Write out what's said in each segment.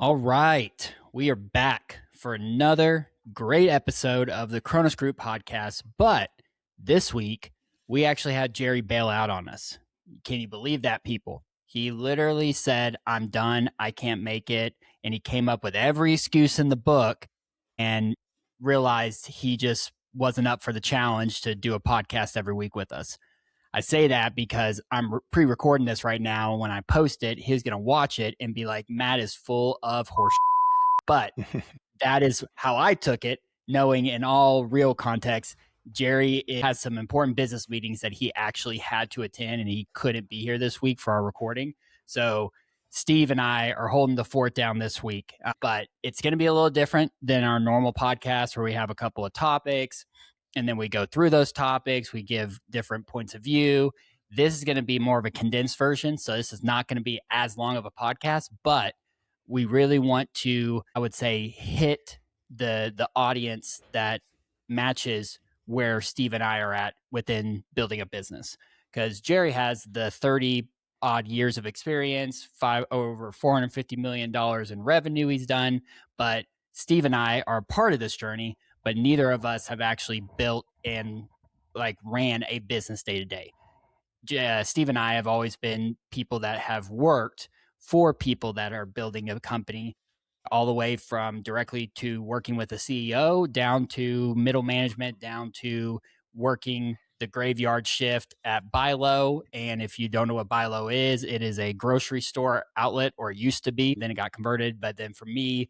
All right. We are back for another great episode of the Kronos Group podcast. But this week, we actually had Jerry bail out on us. Can you believe that, people? He literally said, I'm done. I can't make it. And he came up with every excuse in the book and realized he just wasn't up for the challenge to do a podcast every week with us. I say that because I'm pre-recording this right now. When I post it, he's going to watch it and be like, Matt is full of horse. But that is how I took it, knowing in all real context, Jerry has some important business meetings that he actually had to attend and he couldn't be here this week for our recording. So Steve and I are holding the fort down this week, but it's going to be a little different than our normal podcast where we have a couple of topics and then we go through those topics. We give different points of view. This is going to be more of a condensed version. So this is not going to be as long of a podcast, but we really want to, I would say, hit the audience that matches where Steve and I are at within building a business. Because Jerry has the 30 odd years of experience, over $450 million in revenue he's done. But Steve and I are part of this journey, but neither of us have actually built and ran a business day to day. Steve and I have always been people that have worked for people that are building a company, all the way from directly to working with a CEO down to middle management, down to working the graveyard shift at Bilo. And if you don't know what Bilo is, it is a grocery store outlet, or it used to be. Then it got converted. But then for me,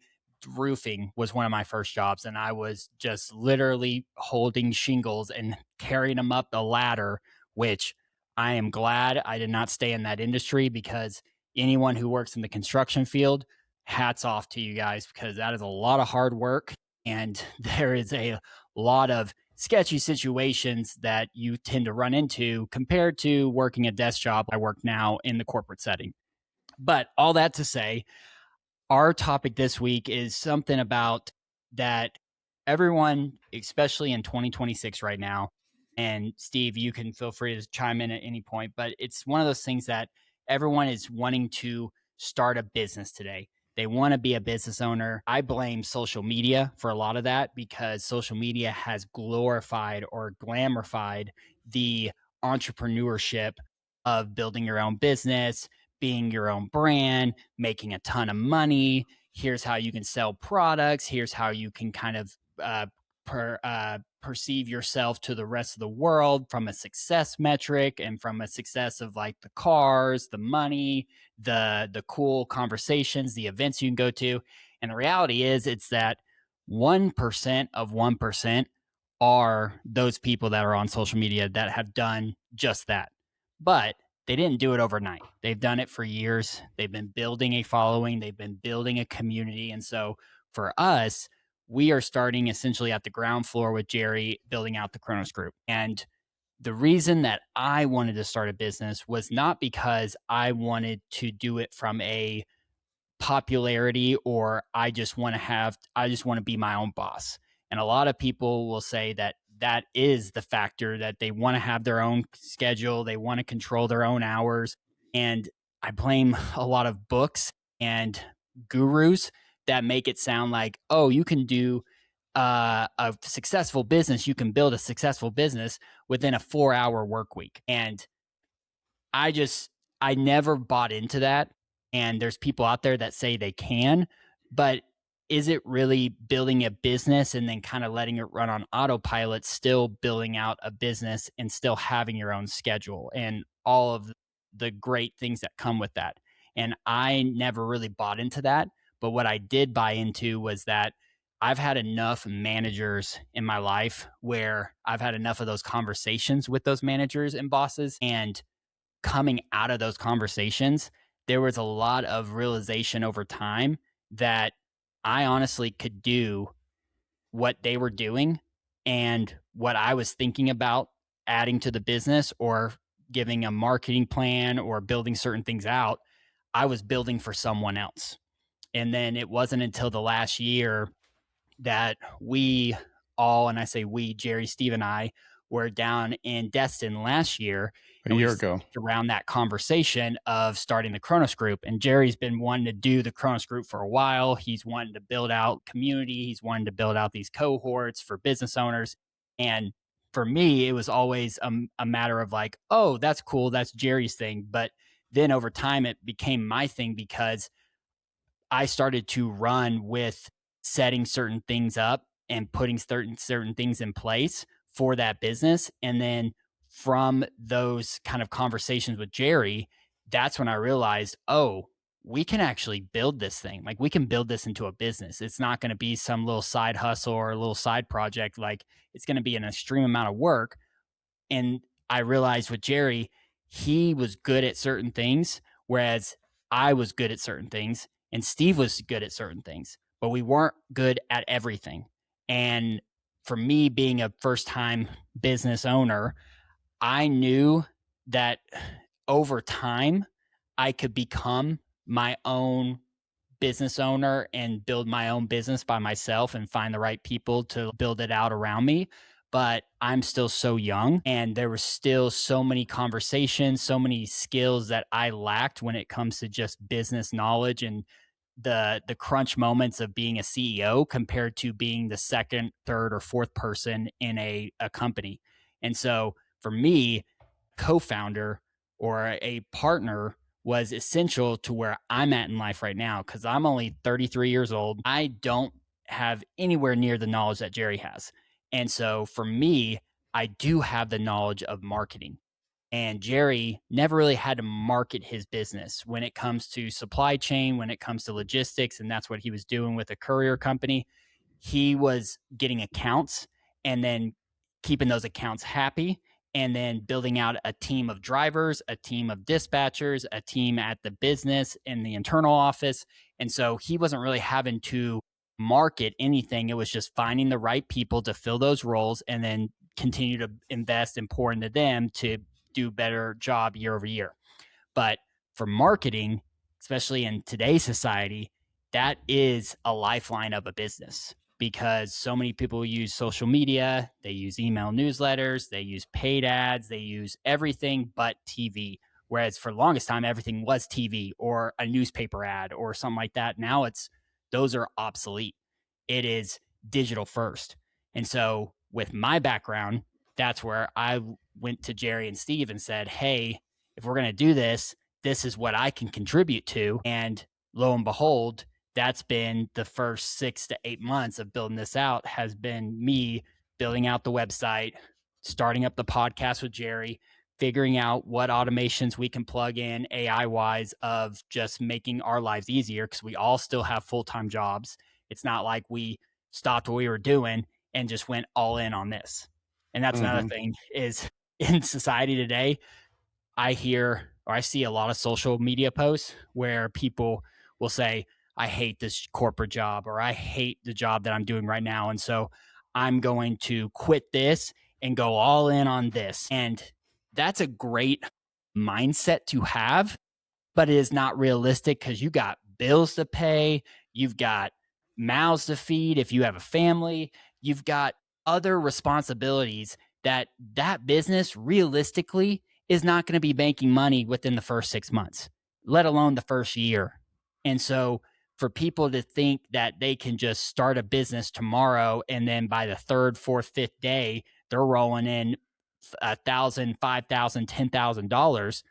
roofing was one of my first jobs. And I was just literally holding shingles and carrying them up the ladder, which I am glad I did not stay in that industry, because anyone who works in the construction field, hats off to you guys, because that is a lot of hard work. And there is a lot of sketchy situations that you tend to run into compared to working a desk job I work now in the corporate setting. But all that to say, our topic this week is something about that everyone, especially in 2026 right now, and Steve, you can feel free to chime in at any point, but it's one of those things that everyone is wanting to start a business today. They want to be a business owner. I blame social media for a lot of that, because social media has glorified or glamorified the entrepreneurship of building your own business, being your own brand, making a ton of money. Here's how you can sell products. Here's how you can kind of perceive yourself to the rest of the world from a success metric, and from a success of like the cars, the money, the cool conversations, the events you can go to. And the reality is, it's that 1% of 1% are those people that are on social media that have done just that. But they didn't do it overnight. They've done it for years. They've been building a following. They've been building a community. And so for us, we are starting essentially at the ground floor with Jerry, building out the Kronos Group. And the reason that I wanted to start a business was not because I wanted to do it from a popularity, or I just want to be my own boss. And a lot of people will say that that is the factor, that they want to have their own schedule. They want to control their own hours. And I blame a lot of books and gurus that make it sound like, oh, you can do a successful business. You can build a successful business within a 4-hour work week. And I never bought into that. And there's people out there that say they can, but is it really building a business and then kind of letting it run on autopilot, still building out a business and still having your own schedule and all of the great things that come with that? And I never really bought into that. But what I did buy into was that I've had enough managers in my life where I've had enough of those conversations with those managers and bosses. And coming out of those conversations, there was a lot of realization over time that I honestly could do what they were doing, and what I was thinking about adding to the business or giving a marketing plan or building certain things out, I was building for someone else. And then it wasn't until the last year that we all, and I say we, Jerry, Steve, and I, were down in Destin last year. A year ago. Around that conversation of starting the Kronos Group. And Jerry's been wanting to do the Kronos Group for a while. He's wanting to build out community. He's wanting to build out these cohorts for business owners. And for me, it was always a matter of like, oh, that's cool. That's Jerry's thing. But then over time, it became my thing because I started to run with setting certain things up and putting certain things in place for that business. And then from those kind of conversations with Jerry, that's when I realized, oh, we can actually build this thing. Like we can build this into a business. It's not going to be some little side hustle or a little side project. Like it's going to be an extreme amount of work. And I realized with Jerry, he was good at certain things, whereas I was good at certain things, and Steve was good at certain things, but we weren't good at everything. And for me, being a first time business owner, I knew that over time, I could become my own business owner and build my own business by myself and find the right people to build it out around me. But I'm still so young, and there were still so many conversations, so many skills that I lacked when it comes to just business knowledge and the crunch moments of being a CEO compared to being the second, third, or fourth person in a company. And so for me, co-founder or a partner was essential to where I'm at in life right now because I'm only 33 years old. I don't have anywhere near the knowledge that Jerry has. And so for me, I do have the knowledge of marketing. And Jerry never really had to market his business when it comes to supply chain, when it comes to logistics. And that's what he was doing with a courier company. He was getting accounts and then keeping those accounts happy and then building out a team of drivers, a team of dispatchers, a team at the business in the internal office. And so he wasn't really having to market anything. It was just finding the right people to fill those roles and then continue to invest and pour into them to do a better job year over year. But for marketing, especially in today's society, that is a lifeline of a business because so many people use social media, they use email newsletters, they use paid ads, they use everything but TV. Whereas for the longest time, everything was TV or a newspaper ad or something like that. Now those are obsolete. It is digital first. And so with my background, that's where I went to Jerry and Steve and said, hey, if we're going to do this, this is what I can contribute to. And lo and behold, that's been the first 6 to 8 months of building this out has been me building out the website, starting up the podcast with Jerry, figuring out what automations we can plug in AI wise of just making our lives easier because we all still have full-time jobs. It's not like we stopped what we were doing and just went all in on this. And that's another thing is in society today, I hear or I see a lot of social media posts where people will say, I hate this corporate job or I hate the job that I'm doing right now. And so I'm going to quit this and go all in on this. And that's a great mindset to have, but it is not realistic because you got bills to pay, you've got mouths to feed if you have a family, you've got other responsibilities that business realistically is not going to be making money within the first 6 months, let alone the first year. And so for people to think that they can just start a business tomorrow and then by the third, fourth, fifth day, they're rolling in $1,000, $5,000, $10,000,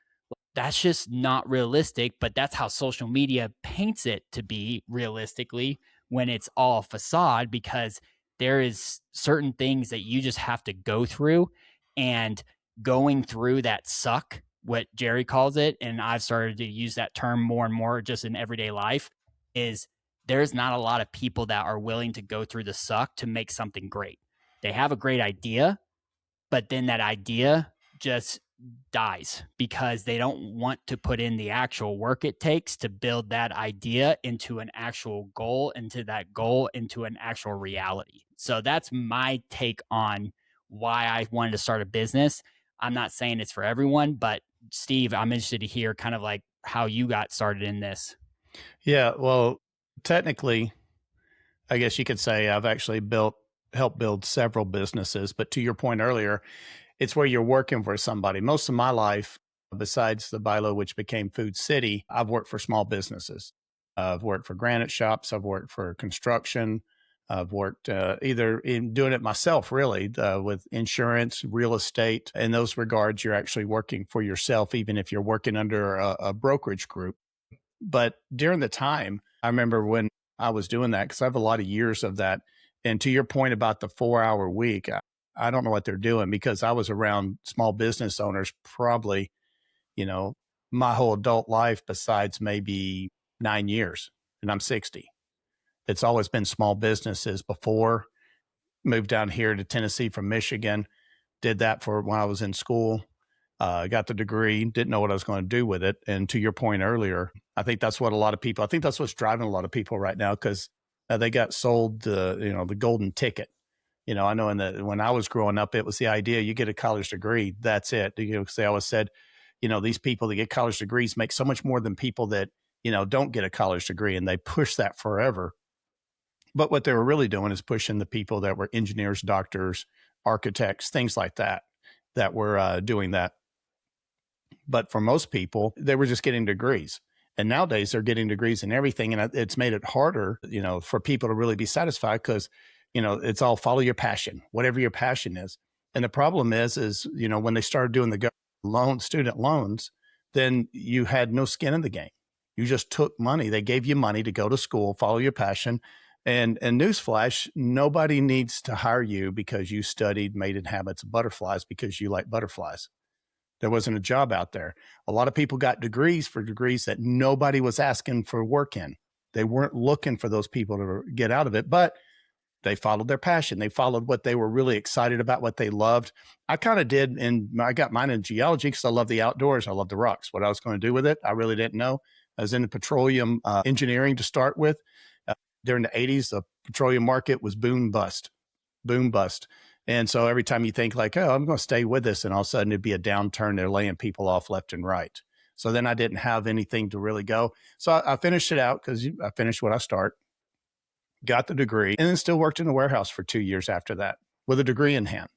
that's just not realistic, but that's how social media paints it to be realistically when it's all facade because there is certain things that you just have to go through and going through that suck, what Jerry calls it, and I've started to use that term more and more just in everyday life, is there's not a lot of people that are willing to go through the suck to make something great. They have a great idea, but then that idea just dies because they don't want to put in the actual work it takes to build that idea into an actual goal, into that goal, into an actual reality. So that's my take on why I wanted to start a business. I'm not saying it's for everyone, but Steve, I'm interested to hear kind of like how you got started in this. Yeah, well, technically, I guess you could say I've actually helped build several businesses. But to your point earlier, it's where you're working for somebody. Most of my life, besides the Bilo, which became Food City, I've worked for small businesses. I've worked for granite shops. I've worked for construction. I've worked either in doing it myself, really, with insurance, real estate. In those regards, you're actually working for yourself, even if you're working under a brokerage group. But during the time, I remember when I was doing that, because I have a lot of years of that. And to your point about the 4-hour week, I don't know what they're doing, because I was around small business owners probably, my whole adult life, besides maybe 9 years, and I'm 60. It's always been small businesses before. Moved down here to Tennessee from Michigan, did that for when I was in school. Got the degree, didn't know what I was going to do with it. And to your point earlier, I think that's what I think that's what's driving a lot of people right now, because they got sold the golden ticket. I know when I was growing up, it was the idea you get a college degree, that's it. Because they always said, these people that get college degrees make so much more than people that, don't get a college degree, and they push that forever. But what they were really doing is pushing the people that were engineers, doctors, architects, things like that, that were doing that. But for most people, they were just getting degrees. And nowadays they're getting degrees in everything. And it's made it harder, for people to really be satisfied, because, it's all follow your passion, whatever your passion is. And the problem is, when they started doing the student loans, then you had no skin in the game. You just took money. They gave you money to go to school, follow your passion. And newsflash, nobody needs to hire you because you studied mating habits of butterflies because you like butterflies. There wasn't a job out there. A lot of people got degrees for degrees that nobody was asking for work in. They weren't looking for those people to get out of it, but they followed their passion. They followed what they were really excited about, what they loved. I kind of did, and I got mine in geology because I love the outdoors. I love the rocks. What I was going to do with it, I really didn't know. I was in petroleum engineering to start with. During the 80s, the petroleum market was boom, bust, boom, bust. And so every time you think like, oh, I'm going to stay with this, and all of a sudden it'd be a downturn. They're laying people off left and right. So then I didn't have anything to really go. So I finished it out, because I finished what I start, got the degree, and then still worked in a warehouse for 2 years after that with a degree in hand,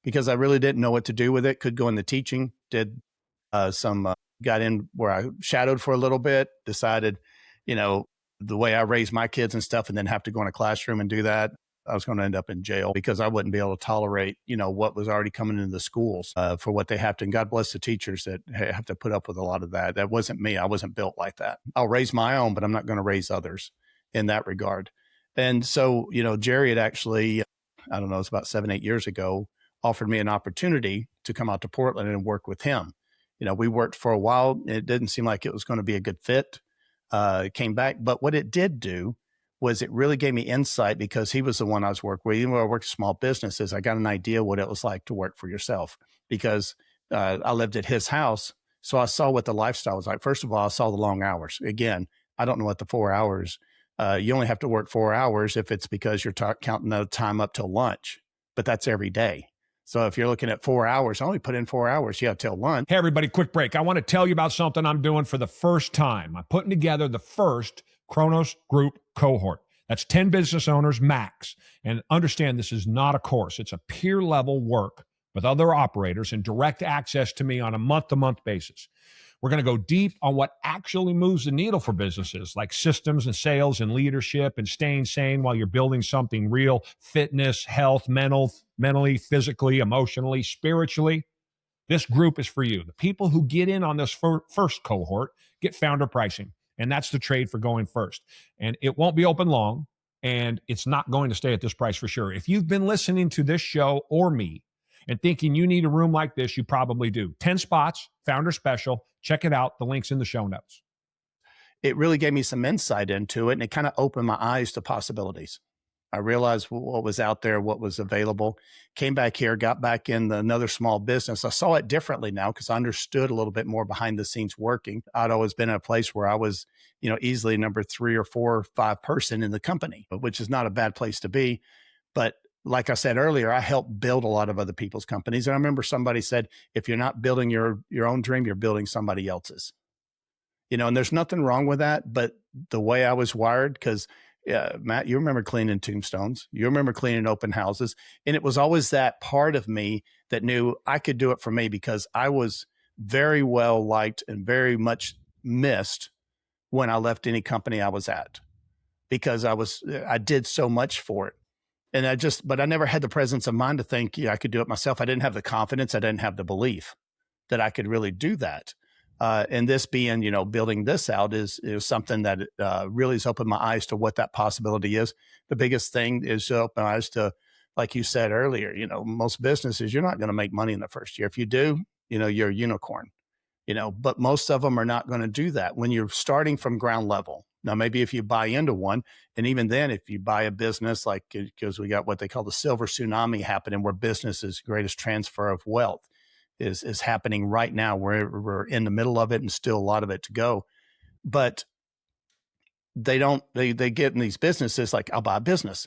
because I really didn't know what to do with it. Could go into teaching, did got in where I shadowed for a little bit, decided, the way I raised my kids and stuff, and then have to go in a classroom and do that, I was going to end up in jail, because I wouldn't be able to tolerate, what was already coming into the schools for what they have to. And God bless the teachers that have to put up with a lot of that. That wasn't me. I wasn't built like that. I'll raise my own, but I'm not going to raise others in that regard. And so, Jerry had actually, I don't know, it was about 7-8 years ago, offered me an opportunity to come out to Portland and work with him. We worked for a while. It didn't seem like it was going to be a good fit. It came back. But what it did do was it really gave me insight, because he was the one I was working with. Even though I worked small businesses, I got an idea what it was like to work for yourself, because I lived at his house. So I saw what the lifestyle was like. First of all, I saw the long hours. Again, I don't know what the 4 hours. You only have to work 4 hours if it's because you're counting the time up till lunch, but that's every day. So if you're looking at 4 hours, I only put in 4 hours. Yeah, till lunch. Hey, everybody, quick break. I want to tell you about something I'm doing for the first time. I'm putting together the first Kronos group cohort. That's 10 business owners max. And understand, this is not a course. It's a peer level work with other operators and direct access to me on a month-to-month basis. We're going to go deep on what actually moves the needle for businesses, like systems and sales and leadership and staying sane while you're building something real: fitness, health, mentally, physically, emotionally, spiritually. This group is for you. The people who get in on this first cohort get founder pricing, and that's the trade for going first. And it won't be open long, and it's not going to stay at this price for sure. If you've been listening to this show or me and thinking you need a room like this, you probably do. 10 spots, founder special. Check it out. The link's in the show notes. It really gave me some insight into it, and it kind of opened my eyes to possibilities. I realized what was out there, what was available. Came back here, got back in another small business. I saw it differently now, because I understood a little bit more behind the scenes working. I'd always been in a place where I was, easily number 3 or 4 or 5 person in the company, which is not a bad place to be. But like I said earlier, I helped build a lot of other people's companies. And I remember somebody said, if you're not building your own dream, you're building somebody else's. And there's nothing wrong with that. But the way I was wired, because Matt, you remember cleaning tombstones, you remember cleaning open houses. And it was always that part of me that knew I could do it for me because I was very well liked and very much missed when I left any company I was at, because I did so much for it. And but I never had the presence of mind to think, I could do it myself. I didn't have the confidence. I didn't have the belief that I could really do that. And this being, building this out is something that really has opened my eyes to what that possibility is. The biggest thing is to open my eyes to, like you said earlier, most businesses, you're not going to make money in the first year. If you do, you're a unicorn, but most of them are not going to do that when you're starting from ground level. Now, maybe if you buy into one, and even then, if you buy a business, like, because we got what they call the silver tsunami happening, where business's greatest transfer of wealth is happening right now. We're in the middle of it and still a lot of it to go. But they get in these businesses like, I'll buy a business.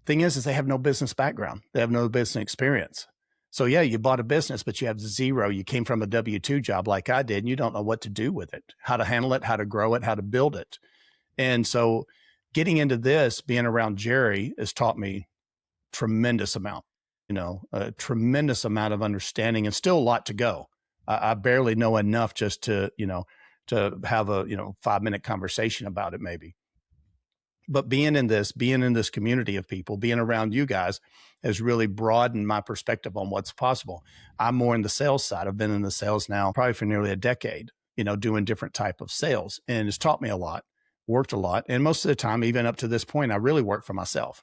Thing is they have no business background. They have no business experience. So yeah, you bought a business, but you have zero. You came from a W-2 job like I did, and you don't know what to do with it, how to handle it, how to grow it, how to build it. And so getting into this, being around Jerry has taught me tremendous amount, a tremendous amount of understanding, and still a lot to go. I barely know enough just to have a, 5-minute conversation about it maybe. But being in this community of people, being around you guys has really broadened my perspective on what's possible. I'm more in the sales side. I've been in the sales now probably for nearly a decade, doing different type of sales, and it's taught me a lot, worked a lot. And most of the time, even up to this point, I really work for myself.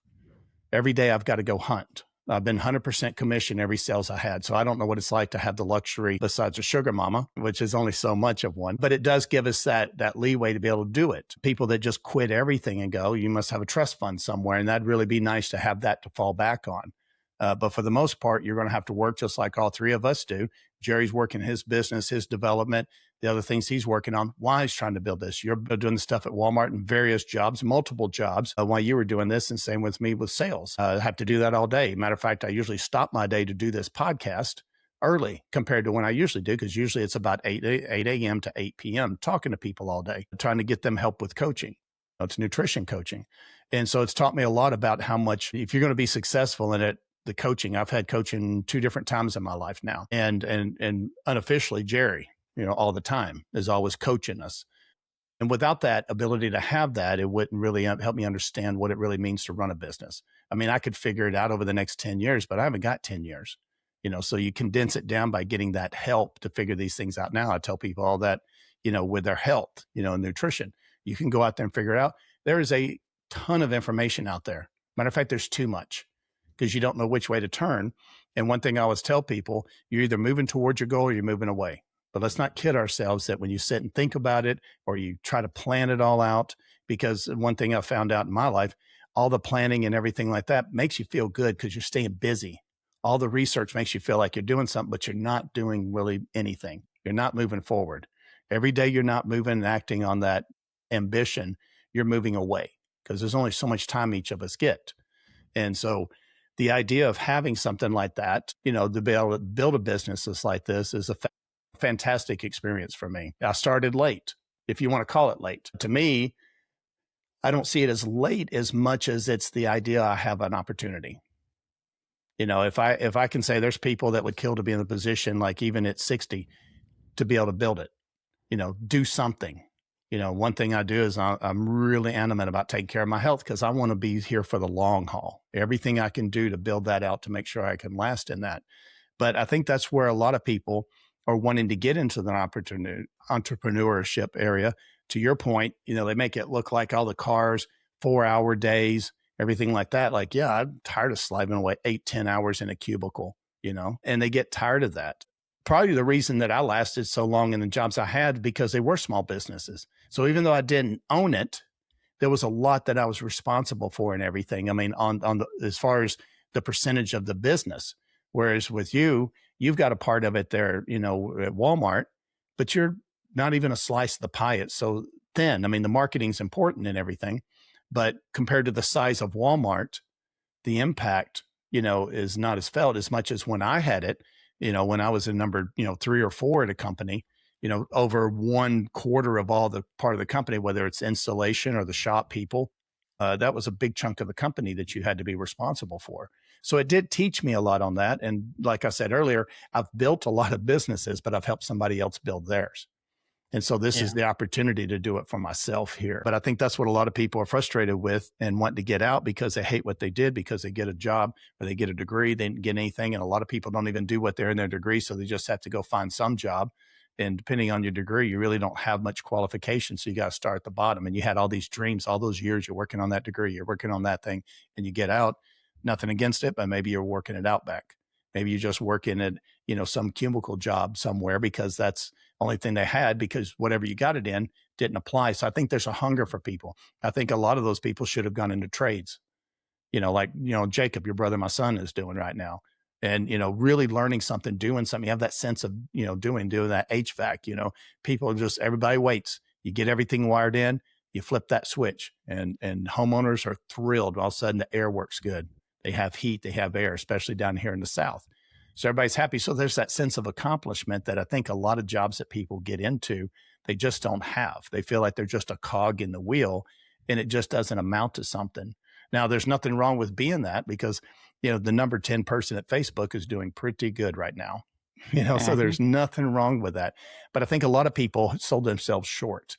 Every day I've got to go hunt. I've been 100% commission every sales I had. So I don't know what it's like to have the luxury besides a sugar mama, which is only so much of one, but it does give us that leeway to be able to do it. People that just quit everything and go, you must have a trust fund somewhere. And that'd really be nice to have that to fall back on. But for the most part, you're going to have to work just like all three of us do. Jerry's working his business, his development, the other things he's working on while he's trying to build this. You're doing the stuff at Walmart and various jobs, multiple jobs while you were doing this, and same with me with sales. I have to do that all day. Matter of fact, I usually stop my day to do this podcast early compared to when I usually do, because usually it's about 8 a.m. to 8 p.m. talking to people all day, trying to get them help with coaching. It's nutrition coaching. And so it's taught me a lot about how much, if you're going to be successful in it, the coaching. I've had coaching 2 different times in my life now, and unofficially, Jerry, all the time is always coaching us. And without that ability to have that, it wouldn't really help me understand what it really means to run a business. I mean, I could figure it out over the next 10 years, but I haven't got 10 years, so you condense it down by getting that help to figure these things out. Now I tell people all that, with their health, nutrition, you can go out there and figure it out. There is a ton of information out there. Matter of fact, there's too much, because you don't know which way to turn. And one thing I always tell people, you're either moving towards your goal or you're moving away. But let's not kid ourselves that when you sit and think about it, or you try to plan it all out, because one thing I found out in my life, all the planning and everything like that makes you feel good because you're staying busy. All the research makes you feel like you're doing something, but you're not doing really anything. You're not moving forward. Every day you're not moving and acting on that ambition, you're moving away, because there's only so much time each of us get. And so the idea of having something like that, to be able to build a business that's like this is a fantastic experience for me. I started late, if you want to call it late. To me, I don't see it as late as much as it's the idea I have an opportunity. If I can say there's people that would kill to be in the position, like even at 60, to be able to build it, do something. One thing I do is I'm really animate about taking care of my health, because I want to be here for the long haul. Everything I can do to build that out to make sure I can last in that. But I think that's where a lot of people are wanting to get into the entrepreneurship area. To your point, they make it look like all the cars, 4-hour days, everything like that. Like, yeah, I'm tired of slaving away 8-10 hours in a cubicle, and they get tired of that. Probably the reason that I lasted so long in the jobs I had, because they were small businesses. So even though I didn't own it, there was a lot that I was responsible for and everything. I mean, as far as the percentage of the business, whereas with you've got a part of it there, at Walmart, but you're not even a slice of the pie. It's so thin. I mean, the marketing's important and everything, but compared to the size of Walmart, the impact, is not as felt as much as when I had it. When I was in number, 3 or 4 at a company, over 1/4 of all the part of the company, whether it's installation or the shop people, that was a big chunk of the company that you had to be responsible for. So it did teach me a lot on that. And like I said earlier, I've built a lot of businesses, but I've helped somebody else build theirs. And so this is the opportunity to do it for myself here. But I think that's what a lot of people are frustrated with and want to get out because they hate what they did, because they get a job or they get a degree, they didn't get anything. And a lot of people don't even do what they're in their degree. So they just have to go find some job. And depending on your degree, you really don't have much qualification. So you got to start at the bottom. And you had all these dreams, all those years you're working on that degree, you're working on that thing, and you get out, nothing against it, but maybe you're working at Outback. Maybe you're just working at, some cubicle job somewhere because that's the only thing they had, because whatever you got it in didn't apply. So I think there's a hunger for people. I think a lot of those people should have gone into trades, like, Jacob, your brother, my son, is doing right now. And, really learning something, doing something. You have that sense of, doing that HVAC, people just, everybody waits. You get everything wired in, you flip that switch, and homeowners are thrilled. All of a sudden the air works good. They have heat, they have air, especially down here in the South. So everybody's happy. So there's that sense of accomplishment that I think a lot of jobs that people get into, they just don't have. They feel like they're just a cog in the wheel, and it just doesn't amount to something. Now, there's nothing wrong with being that, because, the number 10 person at Facebook is doing pretty good right now, so there's nothing wrong with that. But I think a lot of people sold themselves short,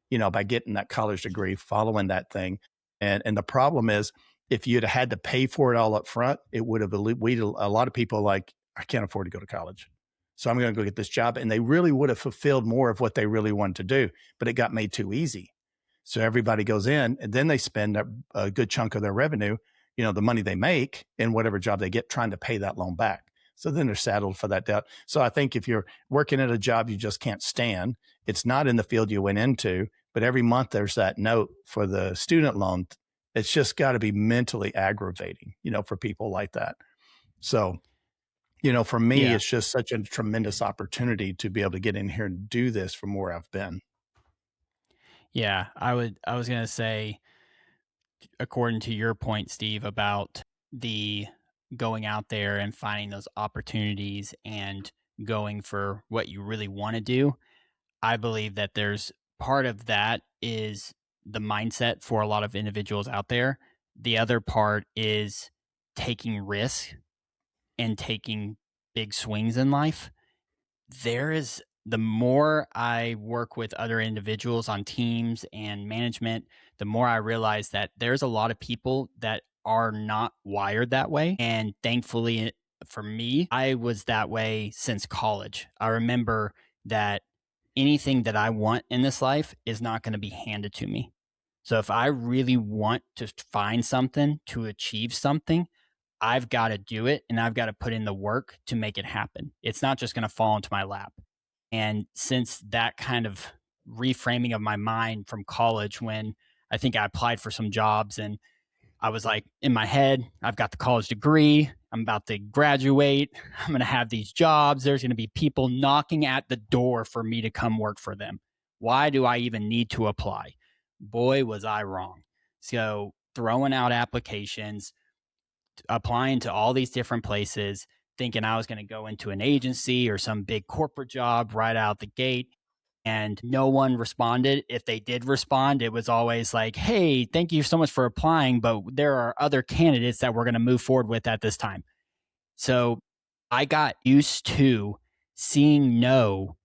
by getting that college degree, following that thing. And the problem is, if you'd had to pay for it all up front, it would have weeded a lot of people like, I can't afford to go to college, so I'm going to go get this job. And they really would have fulfilled more of what they really wanted to do, but it got made too easy. So everybody goes in, and then they spend a good chunk of their revenue, the money they make in whatever job they get, trying to pay that loan back. So then they're saddled for that debt. So I think if you're working at a job you just can't stand, it's not in the field you went into, but every month there's that note for the student loan. It's just got to be mentally aggravating, for people like that. So, for me, it's just such a tremendous opportunity to be able to get in here and do this from where I've been. Yeah, I was going to say, according to your point, Steve, about the going out there and finding those opportunities and going for what you really want to do, I believe that there's part of that is the mindset for a lot of individuals out there. The other part is taking risks and taking big swings in life. The more I work with other individuals on teams and management, the more I realize that there's a lot of people that are not wired that way. And thankfully for me, I was that way since college. I remember that anything that I want in this life is not going to be handed to me. So if I really want to find something, to achieve something, I've got to do it, and I've got to put in the work to make it happen. It's not just going to fall into my lap. And since that kind of reframing of my mind from college, when I think I applied for some jobs and I was like, in my head, I've got the college degree, I'm about to graduate, I'm going to have these jobs, there's going to be people knocking at the door for me to come work for them. Why do I even need to apply? Boy, was I wrong. So throwing out applications, applying to all these different places, thinking I was going to go into an agency or some big corporate job right out the gate. And no one responded. If they did respond, it was always like, hey, thank you so much for applying, but there are other candidates that we're going to move forward with at this time. So I got used to seeing no,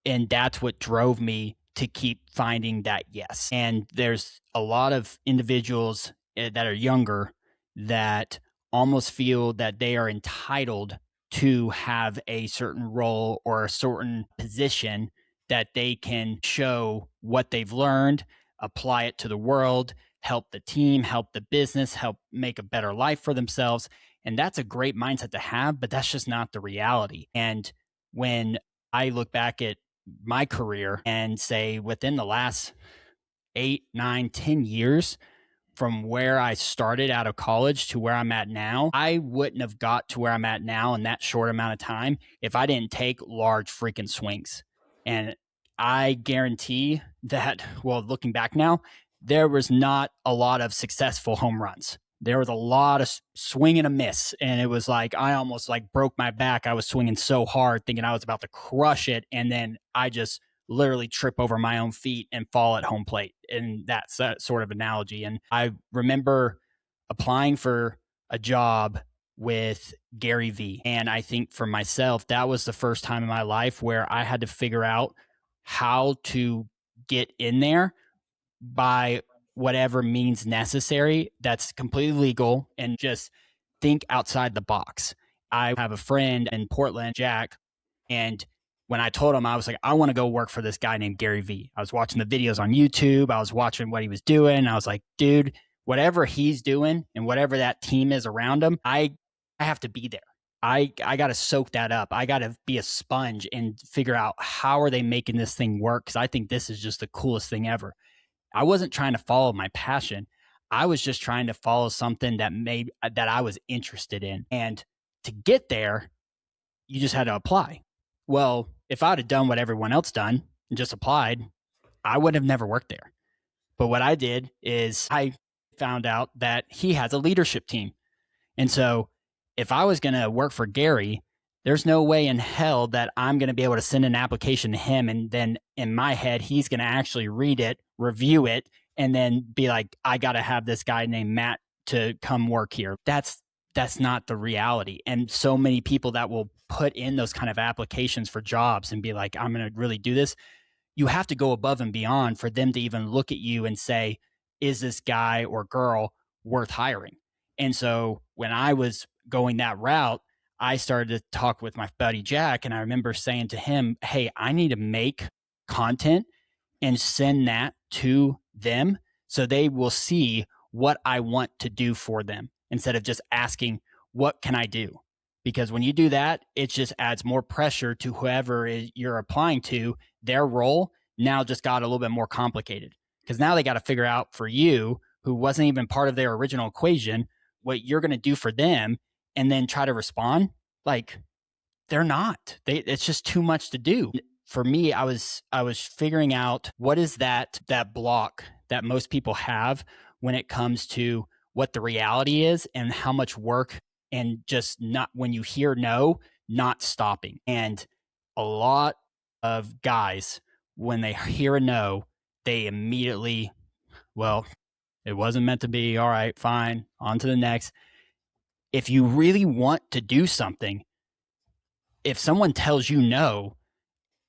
and that's what drove me to keep finding that yes. And there's a lot of individuals that are younger that almost feel that they are entitled to have a certain role or a certain position, that they can show what they've learned, apply it to the world, help the team, help the business, help make a better life for themselves. And that's a great mindset to have, but that's just not the reality. And when I look back at my career and say within the last 8, 9, 10 years, from where I started out of college to where I'm at now, I wouldn't have got to where I'm at now in that short amount of time if I didn't take large freaking swings. And I guarantee that, well, looking back now, there was not a lot of successful home runs. There was a lot of swing and a miss. And it was like, I almost like broke my back. I was swinging so hard thinking I was about to crush it. And then I just literally trip over my own feet and fall at home plate. And that's that sort of analogy. And I remember applying for a job with Gary Vee. And I think for myself, that was the first time in my life where I had to figure out how to get in there by whatever means necessary that's completely legal and just think outside the box. I have a friend in Portland, Jack, and when I told him, I was like, I want to go work for this guy named Gary Vee. I was watching the videos on YouTube. I was watching what he was doing. I was like, dude, whatever he's doing and whatever that team is around him, I have to be there. I got to soak that up. I got to be a sponge and figure out how are they making this thing work, because I think this is just the coolest thing ever. I wasn't trying to follow my passion. I was just trying to follow something that I was interested in. And to get there, you just had to apply. Well, if I'd have done what everyone else done and just applied, I would have never worked there. But what I did is I found out that he has a leadership team. And so if I was going to work for Gary, there's no way in hell that I'm going to be able to send an application to him, and then in my head, he's going to actually read it, review it, and then be like, I got to have this guy named Matt to come work here. That's not the reality. And so many people that will put in those kind of applications for jobs and be like, I'm going to really do this. You have to go above and beyond for them to even look at you and say, is this guy or girl worth hiring? And so when I was going that route, I started to talk with my buddy Jack, and I remember saying to him, hey, I need to make content and send that to them so they will see what I want to do for them instead of just asking, what can I do? Because when you do that, it just adds more pressure to whoever you're applying to. Their role now just got a little bit more complicated, because now they got to figure out for you, who wasn't even part of their original equation, what you're going to do for them, and then try to respond. Like, they're not. It's just too much to do. For me, I was figuring out what is that block that most people have when it comes to what the reality is and how much work, and just not, when you hear no, not stopping. And a lot of guys, when they hear a no, they immediately, well, it wasn't meant to be. All right, fine, on to the next. If you really want to do something, if someone tells you no,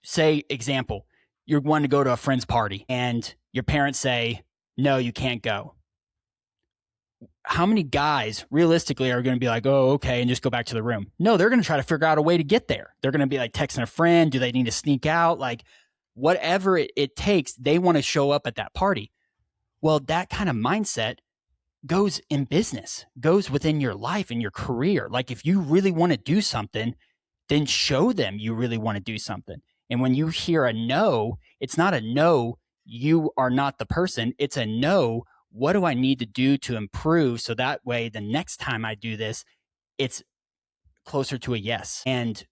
say, example, you're going to go to a friend's party and your parents say, no, you can't go. How many guys realistically are going to be like, oh, okay, and just go back to the room? No, they're going to try to figure out a way to get there. They're going to be like texting a friend. Do they need to sneak out? Like, whatever it takes, they want to show up at that party. Well, that kind of mindset goes in business, goes within your life and your career. Like, if you really want to do something, then show them you really want to do something. And when you hear a no, it's not a no, you are not the person. It's a no, what do I need to do to improve so that way the next time I do this, it's closer to a yes. And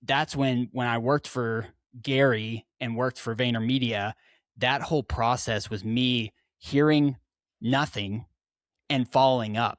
that's when I worked for Gary and worked for VaynerMedia, that whole process was me hearing nothing and following up,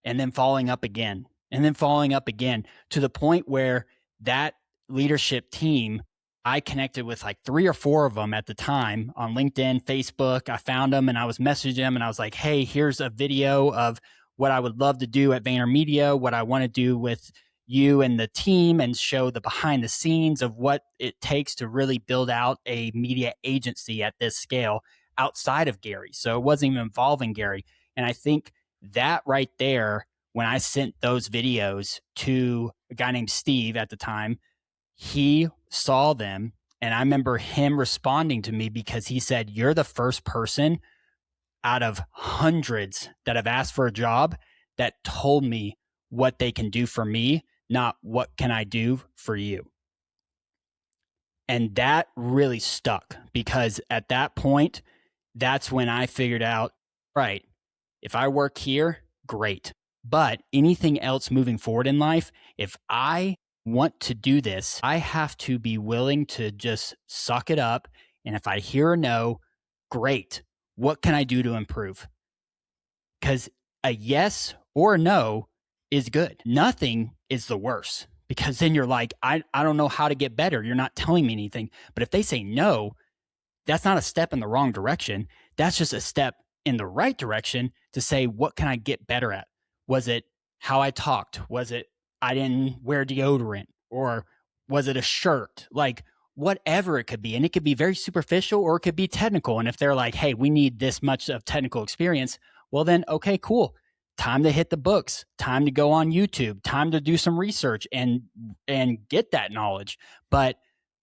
and then following up again, and then following up again, to the point where that leadership team, I connected with like 3 or 4 of them at the time on LinkedIn, Facebook. I found them and I was messaging them and I was like, hey, here's a video of what I would love to do at VaynerMedia, what I want to do with you and the team, and show the behind the scenes of what it takes to really build out a media agency at this scale outside of Gary. So it wasn't even involving Gary. And I think that right there, when I sent those videos to a guy named Steve at the time, he saw them. And I remember him responding to me because he said, you're the first person out of hundreds that have asked for a job that told me what they can do for me, not what can I do for you. And that really stuck, because at that point, that's when I figured out, right, if I work here, great. But anything else moving forward in life, if I want to do this, I have to be willing to just suck it up. And if I hear a no, great. What can I do to improve? Because a yes or a no is good. Nothing is the worst, because then you're like, I don't know how to get better. You're not telling me anything. But if they say no, that's not a step in the wrong direction. That's just a step in the right direction to say, what can I get better at? Was it how I talked? Was it I didn't wear deodorant? Or was it a shirt? Like whatever it could be. And it could be very superficial or it could be technical. And if they're like, hey, we need this much of technical experience, well then, okay, cool. Time to hit the books, time to go on YouTube, time to do some research and get that knowledge. But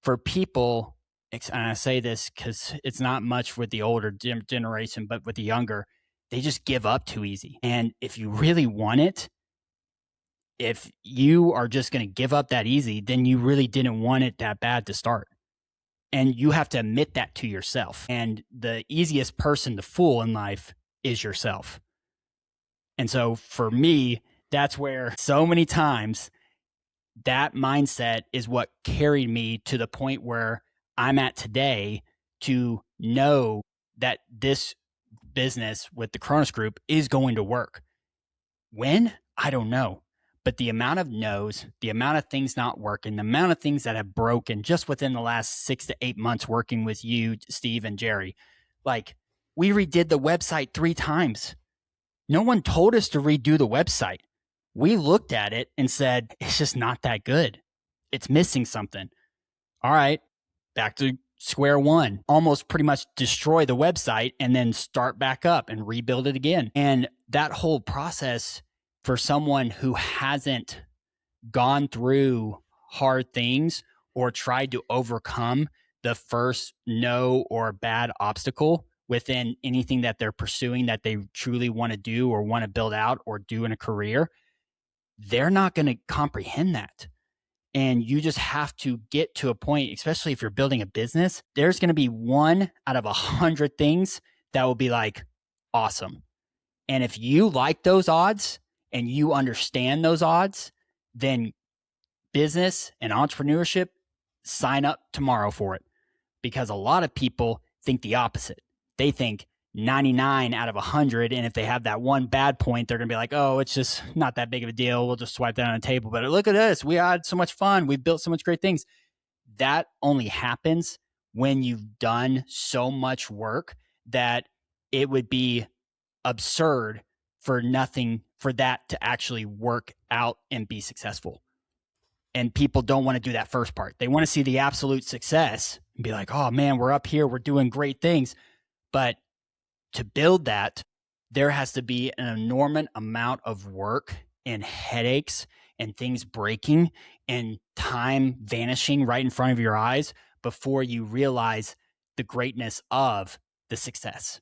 for people, and I say this because it's not much with the older generation, but with the younger, they just give up too easy. And if you really want it, if you are just going to give up that easy, then you really didn't want it that bad to start. And you have to admit that to yourself. And the easiest person to fool in life is yourself. And so for me, that's where so many times that mindset is what carried me to the point where I'm at today, to know that this business with the Kronos Group is going to work. When? I don't know. But the amount of no's, the amount of things not working, the amount of things that have broken just within the last 6 to 8 months working with you, Steve and Jerry, like we redid the website 3 times. No one told us to redo the website. We looked at it and said, it's just not that good. It's missing something. All right, back to square one. Almost pretty much destroy the website and then start back up and rebuild it again. And that whole process for someone who hasn't gone through hard things or tried to overcome the first no or bad obstacle within anything that they're pursuing that they truly want to do or want to build out or do in a career, they're not going to comprehend that. And you just have to get to a point, especially if you're building a business, there's going to be 1 out of 100 things that will be like, awesome. And if you like those odds and you understand those odds, then business and entrepreneurship, sign up tomorrow for it. Because a lot of people think the opposite. They think 99 out of 100. And if they have that one bad point, they're going to be like, oh, it's just not that big of a deal. We'll just swipe that on the table. But look at us. We had so much fun. We've built so much great things. That only happens when you've done so much work that it would be absurd for nothing for that to actually work out and be successful. And people don't want to do that first part. They want to see the absolute success and be like, oh man, we're up here. We're doing great things. But to build that, there has to be an enormous amount of work and headaches and things breaking and time vanishing right in front of your eyes before you realize the greatness of the success.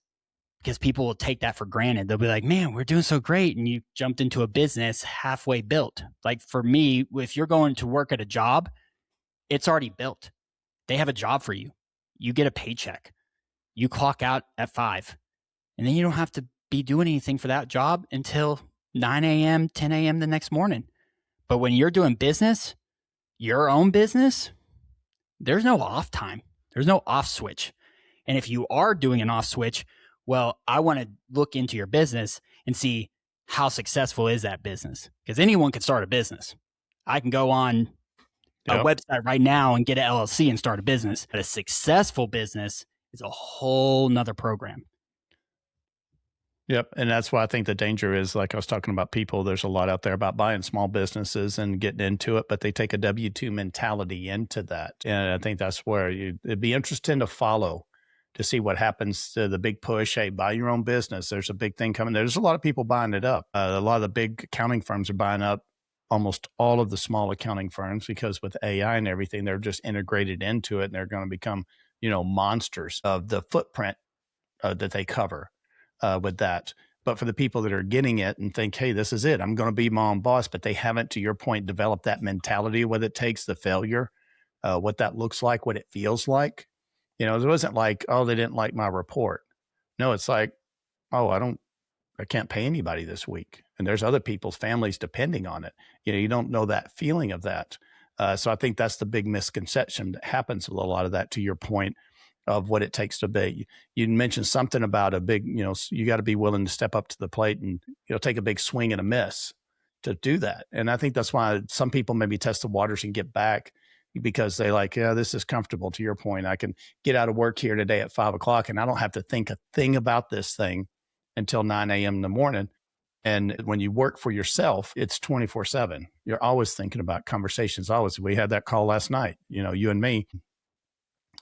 Because people will take that for granted. They'll be like, man, we're doing so great. And you jumped into a business halfway built. Like for me, if you're going to work at a job, it's already built. They have a job for you. You get a paycheck. You clock out at 5. And then you don't have to be doing anything for that job until 9 a.m., 10 a.m. the next morning. But when you're doing business, your own business, there's no off time. There's no off switch. And if you are doing an off switch, well, I want to look into your business and see how successful is that business. Because anyone can start a business. I can go on a website right now and get an LLC and start a business. But a successful business is a whole nother program. Yep. And that's why I think the danger is, like I was talking about people, there's a lot out there about buying small businesses and getting into it, but they take a W-2 mentality into that. And I think that's where it'd be interesting to follow to see what happens to the big push. Hey, buy your own business. There's a big thing coming. There's a lot of people buying it up. A lot of the big accounting firms are buying up almost all of the small accounting firms because with AI and everything, they're just integrated into it and they're going to become, monsters of the footprint that they cover with that. But for the people that are getting it and think, hey, this is it, I'm going to be my own boss, but they haven't, to your point, developed that mentality, what it takes, the failure, what that looks like, what it feels like. It wasn't like, oh, they didn't like my report. No, it's like, oh, I can't pay anybody this week. And there's other people's families depending on it. You don't know that feeling of that. So I think that's the big misconception that happens with a lot of that, to your point of what it takes to be. You mentioned something about a big, you got to be willing to step up to the plate and, take a big swing and a miss to do that. And I think that's why some people maybe test the waters and get back, because they like, yeah, this is comfortable. To your point, I can get out of work here today at 5 o'clock and I don't have to think a thing about this thing until 9 a.m. in the morning. And when you work for yourself, it's 24/7. You're always thinking about conversations. Always. We had that call last night, you and me,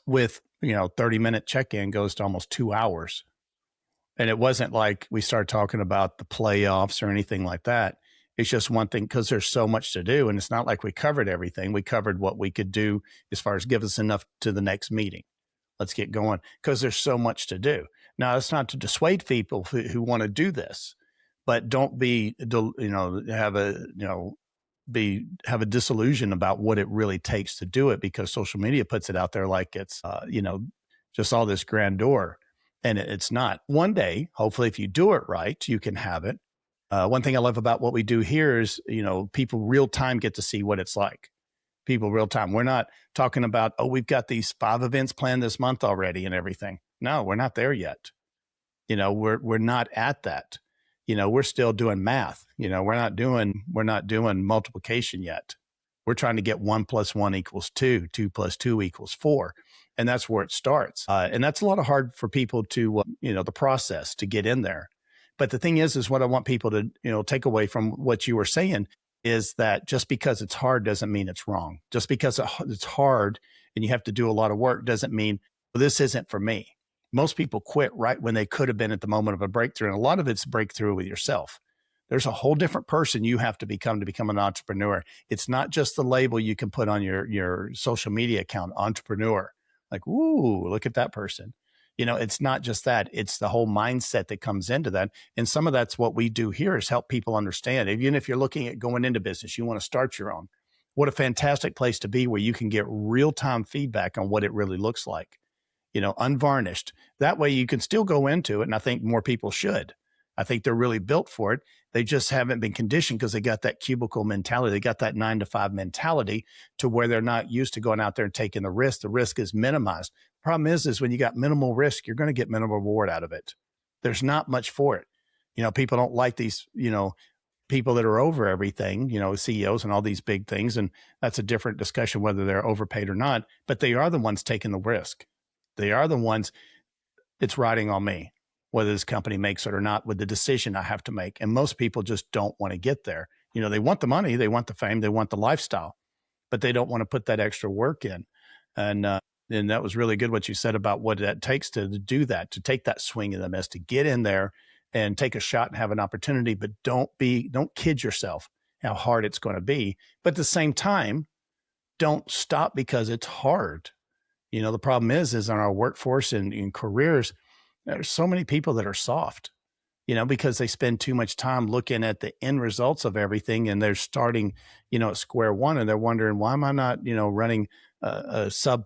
with, 30-minute check-in goes to almost 2 hours. And it wasn't like we started talking about the playoffs or anything like that. It's just one thing, because there's so much to do. And it's not like we covered everything. We covered what we could do as far as give us enough to the next meeting. Let's get going, because there's so much to do. Now, it's not to dissuade people who want to do this, but don't have a disillusion about what it really takes to do it, because social media puts it out there like it's, just all this grandeur. And it's not. One day, hopefully, if you do it right, you can have it. One thing I love about what we do here is, people real time get to see what it's like. People real time. We're not talking about, we've got these 5 events planned this month already and everything. No, we're not there yet. We're not at that. We're still doing math. We're not doing multiplication yet. We're trying to get 1 + 1 = 2, 2 + 2 = 4. And that's where it starts. And that's a lot of hard for people to, the process to get in there. But the thing is what I want people to, take away from what you were saying is that just because it's hard doesn't mean it's wrong. Just because it's hard and you have to do a lot of work doesn't mean, well, this isn't for me. Most people quit right when they could have been at the moment of a breakthrough. And a lot of it's breakthrough with yourself. There's a whole different person you have to become an entrepreneur. It's not just the label you can put on your social media account, entrepreneur. Like, ooh, look at that person. It's not just that. It's the whole mindset that comes into that. And some of that's what we do here is help people understand. Even if you're looking at going into business, you want to start your own. What a fantastic place to be, where you can get real-time feedback on what it really looks like, unvarnished. That way you can still go into it. And I think more people should. I think they're really built for it. They just haven't been conditioned because they got that cubicle mentality. They got that 9 to 5 mentality, to where they're not used to going out there and taking the risk. The risk is minimized. Problem is when you got minimal risk, you're going to get minimal reward out of it. There's not much for it. People don't like these, people that are over everything, CEOs and all these big things. And that's a different discussion, whether they're overpaid or not, but they are the ones taking the risk. They are the ones, it's riding on me, whether this company makes it or not, with the decision I have to make. And most people just don't want to get there. They want the money, they want the fame, they want the lifestyle, but they don't want to put that extra work in. And that was really good what you said about what that takes to do that, to take that swing of the miss, to get in there and take a shot and have an opportunity, but don't kid yourself how hard it's going to be. But at the same time, don't stop because it's hard. The problem is in our workforce and in careers, there's so many people that are soft, because they spend too much time looking at the end results of everything, and they're starting, at square one, and they're wondering, why am I not, running a sub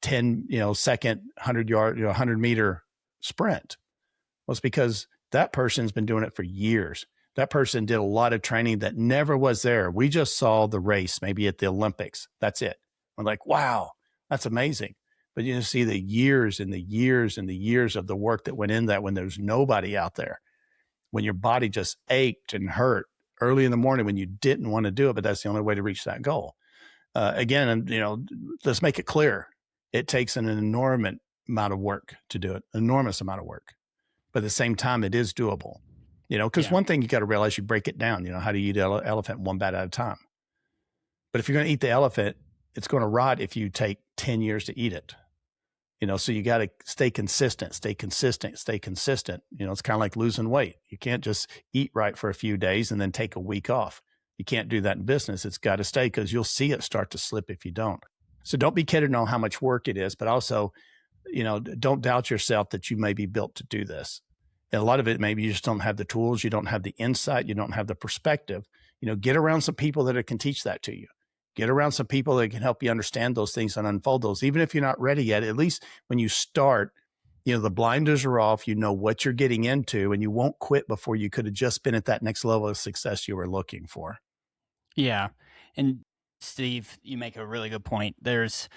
10, second 100-meter sprint? Well, it's because that person's been doing it for years. That person did a lot of training that never was there. We just saw the race, maybe at the Olympics. That's it. We're like, wow, that's amazing. But you see the years and the years and the years of the work that went in that, when there's nobody out there, when your body just ached and hurt early in the morning when you didn't want to do it, but that's the only way to reach that goal. Again, let's make it clear. It takes an enormous amount of work to do it, enormous amount of work. But at the same time, it is doable, because one thing you got to realize, you break it down, how do you eat an elephant one bite at a time? But if you're going to eat the elephant, it's going to rot if you take 10 years to eat it. So you got to stay consistent. It's kind of like losing weight. You can't just eat right for a few days and then take a week off. You can't do that in business. It's got to stay, because you'll see it start to slip if you don't. So don't be kidding on how much work it is, but also, don't doubt yourself that you may be built to do this. And a lot of it, maybe you just don't have the tools. You don't have the insight. You don't have the perspective. Get around some people that can teach that to you. Get around some people that can help you understand those things and unfold those. Even if you're not ready yet, at least when you start, the blinders are off, what you're getting into, and you won't quit before you could have just been at that next level of success you were looking for. Yeah. And Steve, you make a really good point. There's,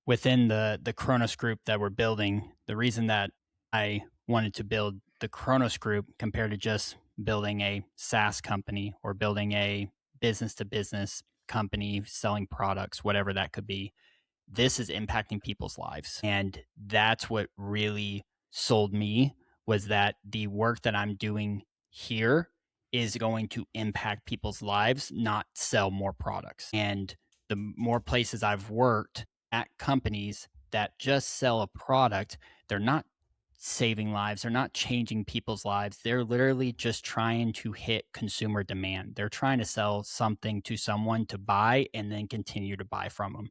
within the Kronos group that we're building, the reason that I wanted to build the Kronos group compared to just building a SaaS company or building a business to business company selling products, whatever that could be. This is impacting people's lives. And that's what really sold me, was that the work that I'm doing here is going to impact people's lives, not sell more products. And the more places I've worked at companies that just sell a product, they're not saving lives. They're not changing people's lives. They're literally just trying to hit consumer demand. They're trying to sell something to someone to buy and then continue to buy from them.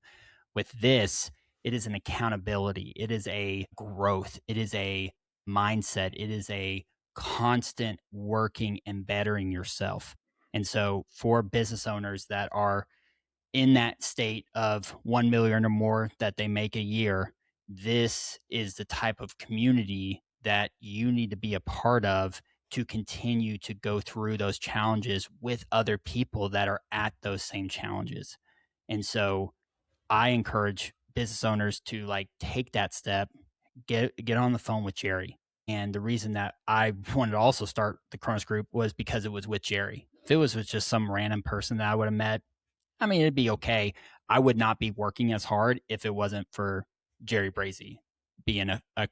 With this, it is an accountability. It is a growth. It is a mindset. It is a constant working and bettering yourself. And so for business owners that are in that state of 1 million or more that they make a year, this is the type of community that you need to be a part of to continue to go through those challenges with other people that are at those same challenges. And so I encourage business owners to like take that step, get on the phone with Jerry. And the reason that I wanted to also start the Kronos group was because it was with Jerry. If it was with just some random person that I would have met, I mean, it'd be okay. I would not be working as hard if it wasn't for Jerry Brazy being a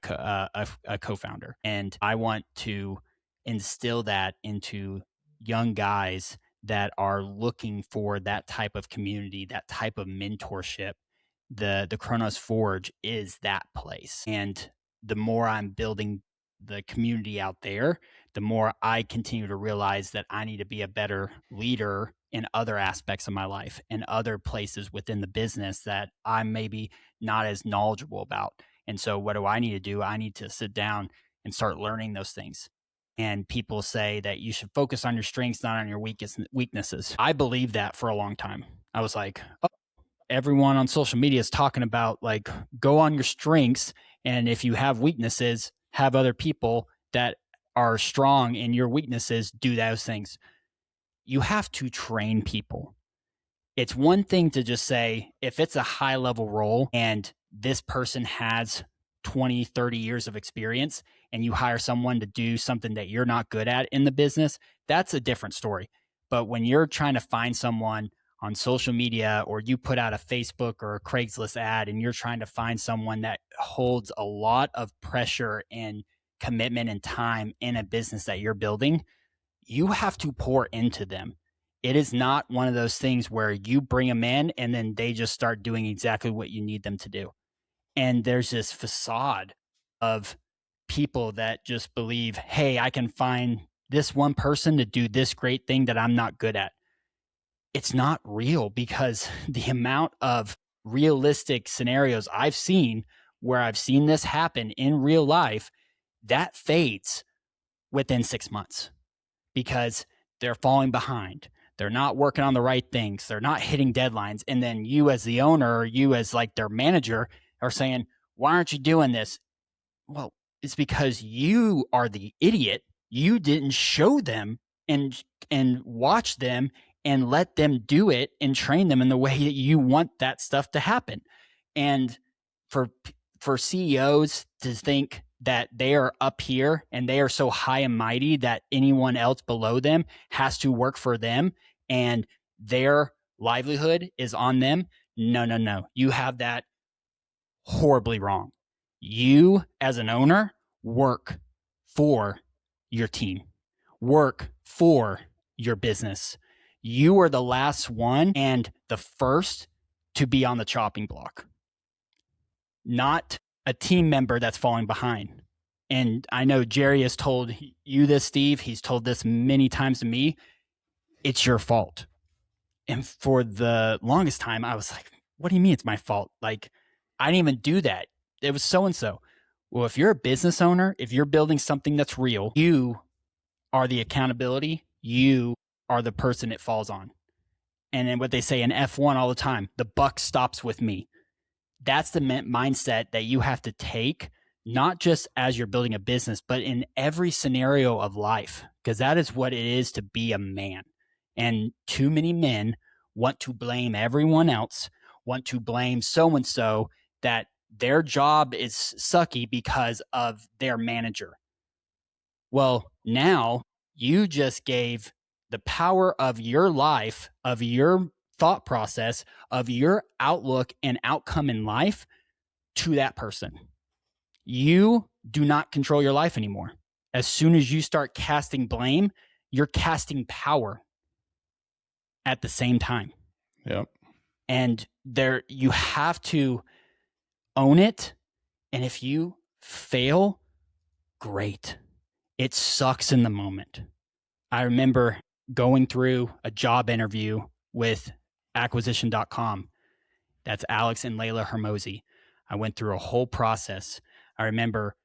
co-founder. And I want to instill that into young guys that are looking for that type of community, that type of mentorship. The Kronos Forge is that place. And the more I'm building the community out there, the more I continue to realize that I need to be a better leader in other aspects of my life and other places within the business that I'm maybe not as knowledgeable about. And so what do I need to do? I need to sit down and start learning those things. And people say that you should focus on your strengths, not on your weaknesses. I believed that for a long time. I was like, oh, everyone on social media is talking about like, go on your strengths. And if you have weaknesses, have other people that are strong in your weaknesses do those things. You have to train people. It's one thing to just say, if it's a high level role and this person has 20, 30 years of experience and you hire someone to do something that you're not good at in the business, that's a different story. But when you're trying to find someone on social media, or you put out a Facebook or a Craigslist ad and you're trying to find someone that holds a lot of pressure and commitment and time in a business that you're building, you have to pour into them. It is not one of those things where you bring them in and then they just start doing exactly what you need them to do. And there's this facade of people that just believe, hey, I can find this one person to do this great thing that I'm not good at. It's not real, because the amount of realistic scenarios I've seen where I've seen this happen in real life, that fades within 6 months because they're falling behind. They're not working on the right things. They're not hitting deadlines. And then you as the owner, or you as like their manager, are saying, why aren't you doing this? Well, it's because you are the idiot. You didn't show them and watch them and let them do it and train them in the way that you want that stuff to happen. And for CEOs to think that they are up here and they are so high and mighty that anyone else below them has to work for them and their livelihood is on them. No. You have that horribly wrong. You, as an owner, work for your team, work for your business. You are the last one and the first to be on the chopping block, not a team member that's falling behind. And I know Jerry has told you this, Steve. He's told this many times to me. It's your fault. And for the longest time, I was like, what do you mean it's my fault? Like, I didn't even do that. It was so-and-so. Well, if you're a business owner, if you're building something that's real, you are the accountability. You are the person it falls on. And then what they say in F1 all the time, the buck stops with me. That's the mindset that you have to take, not just as you're building a business, but in every scenario of life, because that is what it is to be a man. And too many men want to blame everyone else, want to blame so-and-so that their job is sucky because of their manager. Well, now You just gave the power of your life, of your thought process, of your outlook and outcome in life to that person. You do not control your life anymore. As soon as you start casting blame, you're casting power at the same time. Yep. And there, you have to own it. And if you fail, great. It sucks in the moment. I remember going through a job interview with acquisition.com. That's Alex and Layla Hermosi. I went through a whole process. I remember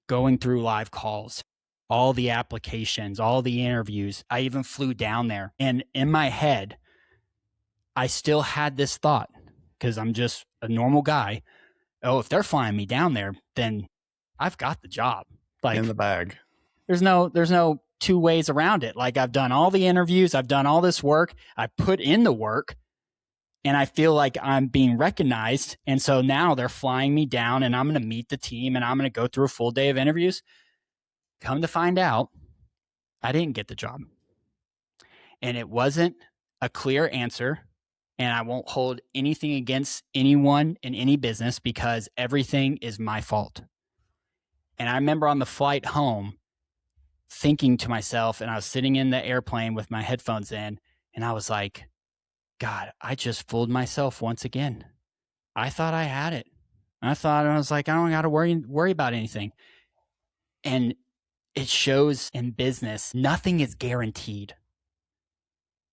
going through live calls, all the applications, all the interviews. I even flew down there. And in my head, I still had this thought, because I'm just a normal guy. Oh, if they're flying me down there, then I've got the job. Like, in the bag. There's no two ways around it. Like, I've done all the interviews, I've done all this work, I put in the work, and I feel like I'm being recognized. And so now they're flying me down, and I'm going to meet the team, and I'm going to go through a full day of interviews. Come to find out, I didn't get the job. And it wasn't a clear answer. And I won't hold anything against anyone in any business, because everything is my fault. And I remember on the flight home thinking to myself, and I was sitting in the airplane with my headphones in, and I was like, God, I just fooled myself once again. I thought I had it. I was like, I don't got to worry about anything. And it shows in business, nothing is guaranteed.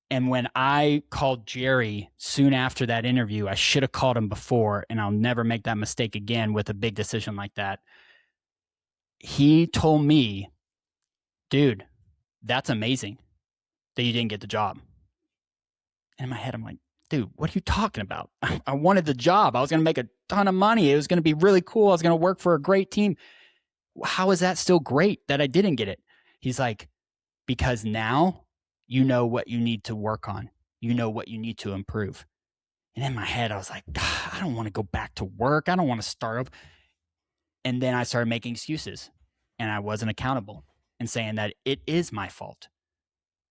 And when I called Jerry soon after that interview, I should have called him before, and I'll never make that mistake again with a big decision like that. He told me, dude, that's amazing that you didn't get the job. And in my head, I'm like, dude, what are you talking about? I wanted the job. I was going to make a ton of money. It was going to be really cool. I was going to work for a great team. How is that still great that I didn't get it? He's like, because now you know what you need to work on. You know what you need to improve. And in my head, I was like, God, I don't want to go back to work. I don't want to start up. And then I started making excuses, and I wasn't accountable and saying that it is my fault.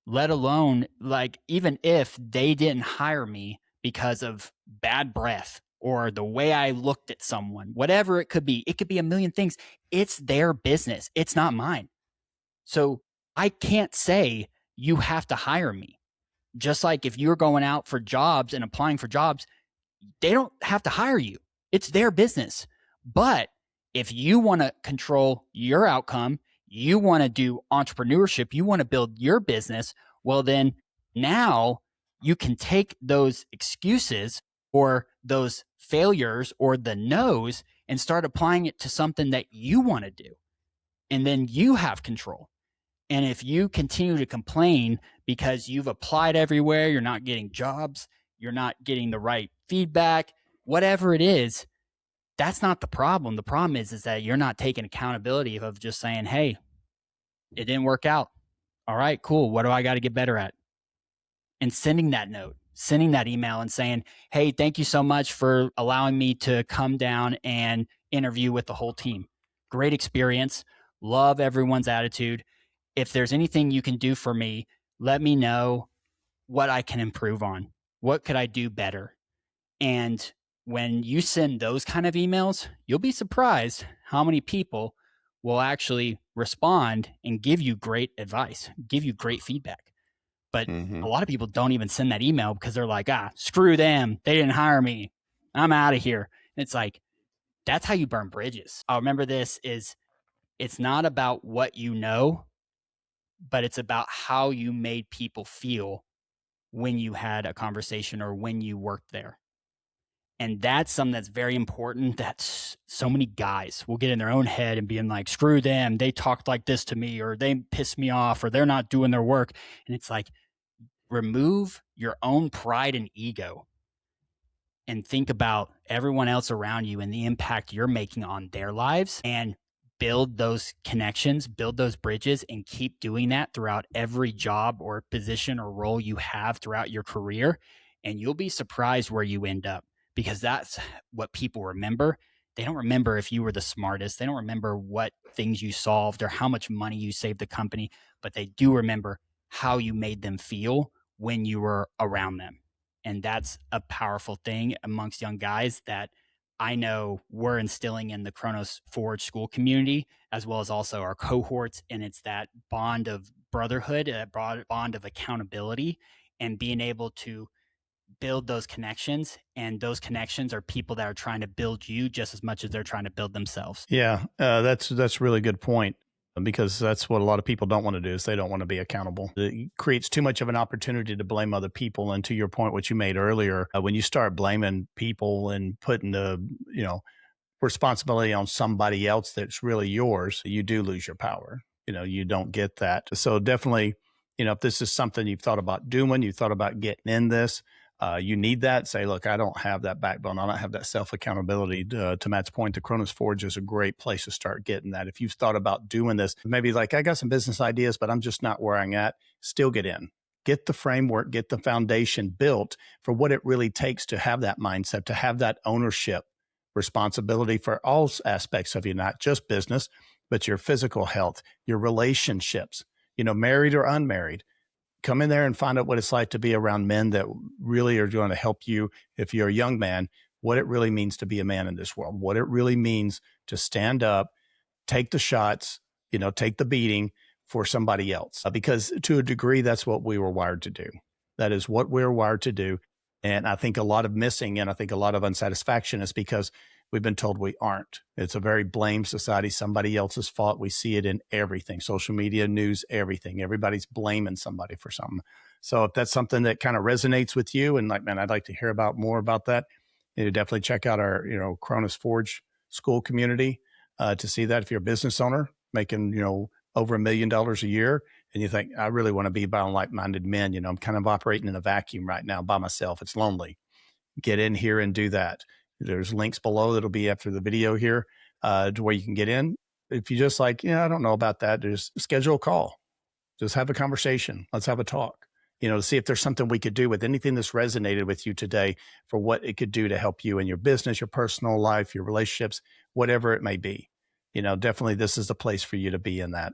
Let alone, like, even if they didn't hire me because of bad breath or the way I looked at someone, whatever it could be a million things. It's their business. It's not mine. So I can't say you have to hire me. Just like if you're going out for jobs and applying for jobs, they don't have to hire you. It's their business. But if you want to control your outcome, you want to do entrepreneurship, you want to build your business, well, then now you can take those excuses or those failures or the no's and start applying it to something that you want to do. And then you have control. And if you continue to complain because you've applied everywhere, you're not getting jobs, you're not getting the right feedback, whatever it is, that's not the problem. The problem is that you're not taking accountability of just saying, hey, it didn't work out. All right, cool. What do I got to get better at? And sending that note, sending that email and saying, hey, thank you so much for allowing me to come down and interview with the whole team. Great experience. Love everyone's attitude. If there's anything you can do for me, let me know what I can improve on. What could I do better? And when you send those kind of emails, you'll be surprised how many people will actually respond and give you great advice, give you great feedback. But a lot of people don't even send that email because they're like, screw them. They didn't hire me. I'm out of here. And it's like, that's how you burn bridges. I'll remember this is, it's not about what you know, but it's about how you made people feel when you had a conversation or when you worked there. And that's something that's very important. That's so many guys will get in their own head and being like, screw them. They talked like this to me, or they pissed me off, or they're not doing their work. And it's like, remove your own pride and ego and think about everyone else around you and the impact you're making on their lives, and build those connections, build those bridges, and keep doing that throughout every job or position or role you have throughout your career. And you'll be surprised where you end up, because that's what people remember. They don't remember if you were the smartest. They don't remember what things you solved or how much money you saved the company, but they do remember how you made them feel when you were around them. And that's a powerful thing amongst young guys that I know we're instilling in the Kronos Forge school community, as well as also our cohorts. And it's that bond of brotherhood, that bond of accountability, and being able to build those connections. And those connections are people that are trying to build you just as much as they're trying to build themselves. Yeah, that's a really good point, because that's what a lot of people don't want to do, is they don't want to be accountable. It creates too much of an opportunity to blame other people. And to your point, what you made earlier, when you start blaming people and putting the, responsibility on somebody else that's really yours, you do lose your power. You don't get that. So definitely, if this is something you've thought about doing, you thought about getting in this, you need that. Say, look, I don't have that backbone. I don't have that self-accountability. To Matt's point, the Kronos Forge is a great place to start getting that. If you've thought about doing this, maybe like, I got some business ideas, but I'm just not where I'm at, still get in. Get the framework, get the foundation built for what it really takes to have that mindset, to have that ownership, responsibility for all aspects of you, not just business, but your physical health, your relationships, married or unmarried. Come in there and find out what it's like to be around men that really are going to help you. If you're a young man, what it really means to be a man in this world, what it really means to stand up, take the shots, take the beating for somebody else. Because to a degree, that's what we were wired to do. That is what we're wired to do. And I think a lot of missing, and I think a lot of unsatisfaction is because we've been told we aren't. It's a very blame society, somebody else's fault. We see it in everything, social media, news, everything. Everybody's blaming somebody for something. So if that's something that kind of resonates with you, and like, man, I'd like to hear more about that, definitely check out our, Kronos Forge school community to see that. If you're a business owner making, over $1 million a year, and you think, I really want to be by like-minded men, I'm kind of operating in a vacuum right now by myself. It's lonely. Get in here and do that. There's links below that'll be after the video here to where you can get in. If you just like, I don't know about that, just schedule a call. Just have a conversation. Let's have a talk, to see if there's something we could do with anything that's resonated with you today for what it could do to help you in your business, your personal life, your relationships, whatever it may be. Definitely this is the place for you to be in that.